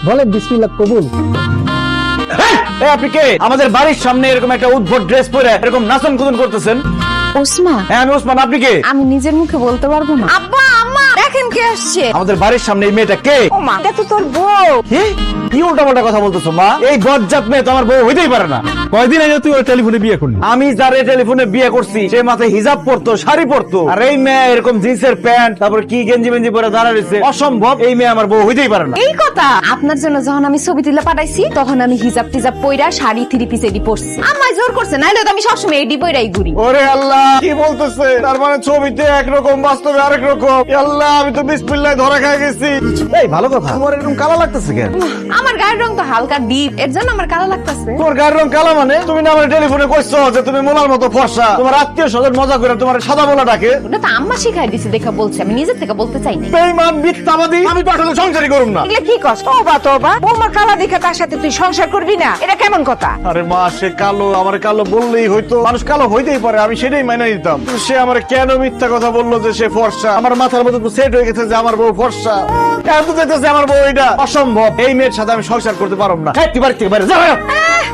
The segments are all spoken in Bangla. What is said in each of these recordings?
বলেন বিসমিল্লাহ কবুল। আপনি কে? আমাদের বাড়ির সামনে এরকম একটা উদ্ভট ড্রেস পরে এরকম নাচন কুদন করতেছেন? ওসমান। হ্যাঁ আমি ওসমান, আপনি কে? আমি নিজের মুখে বলতে পারবো না। আব্বা আম্মা দেখেন কে আসছে। আমাদের বাড়ির সামনে এই মেয়েটা কে? ও মা, এটা তো তোর বউ। কি উল্টাপাল্টা কথা বলতেছো মা? এই বজ্জাত মেয়ে তো আমার বউ হইতেই পারে না। কয়দিন আগে তুই ওর টেলিফোনে বিয়ে করলি? আমি যারে টেলিফোনে বিয়ে করছি সে মাথায় হিজাব পরতো, শাড়ি পরতো, আর এই মেয়ে এরকম জিন্সের প্যান্ট তারপর কি গেঞ্জি মেঞ্জি পরে দাঁড়া রয়েছে। অসম্ভব, এই মেয়ে আমার বউ হইতেই পারে না। এই কথা আপনার জন্য যখন আমি ছবি তুলে পাঠাইছি তখন আমি হিজাব টিজাব পইরা শাড়ি থ্রি পিস এডি পরছি। আমায় জোর করছে, নাইলে তো আমি সবসময় এডি পইরাই ঘুরি। ওরে আল্লাহ, কি বলতেছে? তার মানে ছবিতে একরকম বাস্তবে আরেক রকম। আল্লাহ, আমি তো বিসমিল্লাহ ধরা খাই গেছি। এই ভালো কথা, তোমার এরকম কালো লাগতেছে কেন? আমার গায়ের রং তো হালকা ডিপ, এর জন্য আমার কালো লাগতেছে। তোমার গায়ের রং কালো মানে? তুমি না আমার টেলিফোনে কইছো যে তুমি মোলার মতো ফর্সা, তোমার আত্মীয় স্বজন মজা করে তোমার সাদা মোলা ডাকে। ওটা তো আম্মা শিখাই দিছে দেখা বলছে, আমি নিজে থেকে বলতে চাই না। বেঈমান মিথ্যাবাদী, আমি তো আসলে সংসারই করুম না। এগুলা কি কষ্ট? তোবা বৌমা কালা দেখে তার সাথে তুই সংসার করবি না, এটা কেমন কথা? আরে মা, সে কালো, আমার কালো বললেই হয়তো, মানুষ কালো হইতেই পারে, আমি সেটাই মেনে নিতাম। কিন্তু সে আমার কেন মিথ্যা কথা বললো যে সে ফর্সা? আমার মাথার মধ্যে তো সেট হয়ে গেছে যে আমার বউ ফর্সা। এখন তো দেখতেছে আমার বউ এটা অসম্ভব। এই মেয়ের সাথে আমি সংসার করতে পারবো না। হ্যাঁ, তুই বাড়ি থেকে বাইরে যা।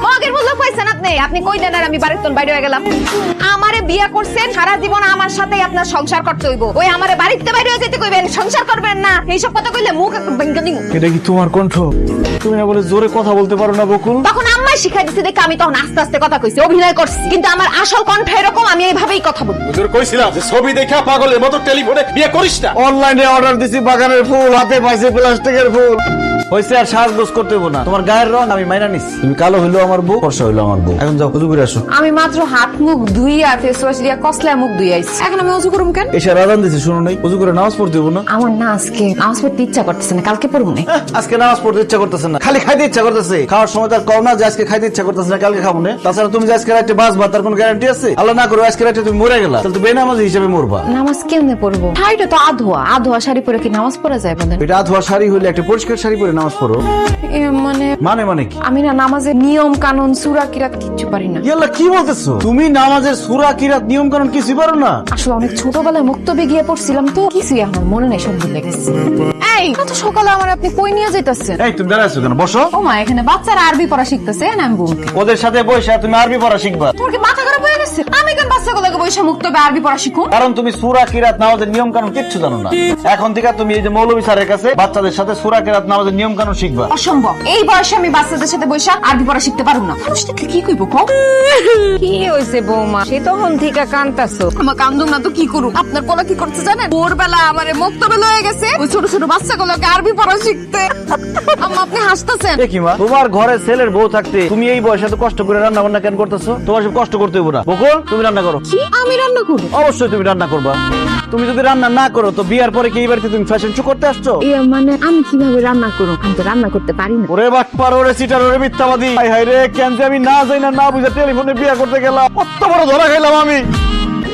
মগের বললো পাইছেন আপনি, আপনি কই দেন আর আমি বাড়ির তোন বাইরে হয়ে গেলাম। আমারে বিয়া করছেন, সারা জীবন আমার সাথেই আপনার সংসার করতে হইব। ওই আমারে বাড়িতে বাইরে হয়ে যেতে কইবেন, সংসার করবেন না, এইসব কথা কইলে মুখ একদম ভেঙে দিমু। এটা কি তোমার কণ্ঠ? তুমি না বলে জোরে কথা বলতে পারো না বকুল? তখন আম্মা শিখাই দিছে দেখে আমি তখন আস্তে আস্তে কথা কইছি, অভিনয় করছি। কিন্তু আমার আসল কণ্ঠ এরকম, আমি এইভাবেই কথা বলি। হুজুর কইছিলাম যে ছবি দেখা পাগলের মতো টেলিফোনে বিয়ে করিস না। অনলাইনে অর্ডার দিছি বাগানের ফুল, হাতে পাইছি প্লাস্টিকের ফুল। হইছে, আর সাজগোজ করতে হইব না। তোমার গায়ের রং আমি মাইনা নিছি। তুমি কালো হইলো আমার বউ, ফর্সা হইলো আমার বউ। এখন যাও ওযু করে আসো। আমি মাত্র হাত মুখ ধুইয়া ফেস ওয়াশ দিয়া কসলা মুখ ধুই আইছি, এখন আমি ওযু করুম কেন? এসে রাজান দিছি, শুনো নাই? ওযু করে নামাজ পড়তে হইব না? আমার না আজকে নামাজ পড়তে ইচ্ছা করতেছে না, কালকে পড়বো না। আজকে নামাজ পড়তে ইচ্ছা করতেছে না, খালি খাইতে ইচ্ছা করতেছে। খাওয়ার সময় তার কও না যে আজকে খাইতে ইচ্ছা করতেছে না, কালকে খাবো না। তাছাড়া তুমি যে আজকে রাতে বাঁচবা তার কোনো গ্যারান্টি আছে? আল্লাহ না করে আজকে রাতে তুমি মরে গেলা, তাহলে তো বেনামাজি হিসেবে মরবা। নামাজ কেমনে পড়বো? শাড়িটা তো আধোয়া, আধোয়া শাড়ি পরে কি নামাজ পড়া যায় বলেন? এটা আধোয়া শাড়ি হইলে একটা পরিষ্কার শাড়ি পরে নামাজ পড়ো। মানে মানে কি? আমি না নামাজের নিয়ম কানুন সূরা কিরাত কিচ্ছু পারি না। ইয়াল্লাহ, কি বলতেছো? তুমি নামাজের সূরা কিরাত নিয়ম কানুন কিছুই পারো না? আসলে অনেক ছোটবেলায় মুক্তবে গিয়ে পড়ছিলাম তো, কিছুই আমার মনে নেই, সব ভুলে গেছি। এই এত সকালে আমার আপনি কই নিয়ে যাইতাছেন? এই তুমি দাঁড়াইছো কেন? বসো। ও মা, এখানে বাচ্চারা আরবি পড়া শিখতেছে, না আমি বলবো। ওদের সাথে বসে তুমি আরবি পড়া শিখবা? তোমার কি মাথা খারাপ হয়ে গেছে? আমি কেন বাচ্চাগুলোকে বসে মুক্তবে আরবি পড়া শিখুন? কারণ তুমি সূরা কিরাত নামাজের নিয়ম কানুন কিচ্ছু জানো না। এখন থেকে তুমি এই যে মৌলভী স্যারের কাছে বাচ্চাদের সাথে সূরা কিরাত নামাজের নিয়ম কানুন শিখবা। অসম্ভব, এই বয়সে আমি বাচ্চাদের সাথে বসে আরবি পড়া শিখতে পারবো না। মানুষ দেখলে কি কইব কও? কি হইছে বৌমা? সে তখন থেকে কান্তাছো। আমার কান্দুম না তো কি করুম? আপনার পোলা কি করতে জানেন? ভোরবেলা আমারে মুক্তবে লয়ে গেছে ওই ছোট ছোট বাচ্চাগুলোকে আরবি পড়া শিখতে। আম্মা আপনি হাসতেছেন? দেখি মা, তোমার ঘরে ছেলের বউ থাকতে তুমি এই বয়সে এত কষ্ট করে রান্না বান্না কেন করতেছো? তোমার সব কষ্ট করতে হইব না। বকুল, তুমি রান্না করো। কি আমি রান্না করব? অবশ্যই তুমি রান্না করবা। তুমি যদি রান্না না করো তো বিয়ার পরে কি এই বাড়িতে তুমি ফ্যাশন শো করতে আসছো? মানে আমি কিভাবে রান্না করব? আমি তো রান্না করতে পারি না। ওরে বাটপার, ওরে সিটার, ওরে মিথ্যাবাদী। হাই হাই রে, কেন যে আমি না যাই না বুঝে টেলিফোনে বিয়ে করতে গেলাম, কত বড় ধরা খাইলাম আমি।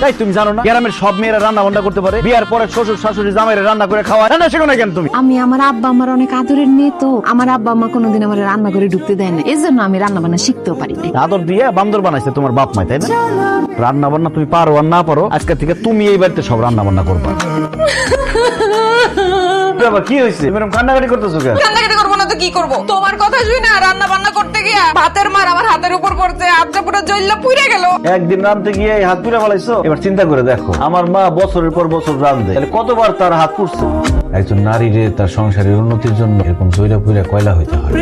তাই তুমি জানো না গ্রামের সব মেয়েরা রান্না বান্না করতে পারে? বিয়ার পরে শ্বশুর শাশুড়ি জামাইরে রান্না করে খাওয়া রান্না শেখো না কেন তুমি? আমি আমার আব্বা আমার অনেক আদরের মেয়ে তো, আমার আব্বা আম্মা কোনোদিন আমার রান্না করে ঢুকতে দেয় না, এই জন্য আমি রান্না বান্না শিখতেও পারি না। আদর দিয়ে বান্দর বানাইছে তোমার বাপ মাই, তাই না? রান্না বান্না তুমি পারো আর না পারো, আজকে থেকে তুমি এই বাড়িতে সব রান্না বান্না করবা। বাবা, কি হয়েছে? তুমি এরকম কান্নাকাটি করতেছো কেন? কান্নাকাটি করবো না তো কি করবো? তোমার কথা শুই না রান্না বান্না করতে গিয়া ভাতের মার আমার হাতের উপর পড়ছে, হাতটা পুরো জ্বললা পুড়ে গেল। একদিন রাঁধতে গিয়ে এই হাত পুড়ে ফেলাইছো। এবার চিন্তা করে দেখো, আমার মা বছরের পর বছর রাঁধে, তাহলে কতবার তার হাত পুড়ছে। একজন নারীরে তার সংসারের উন্নতির জন্য এরকম জয়রা পুইরা কয়লা হইতে হয়।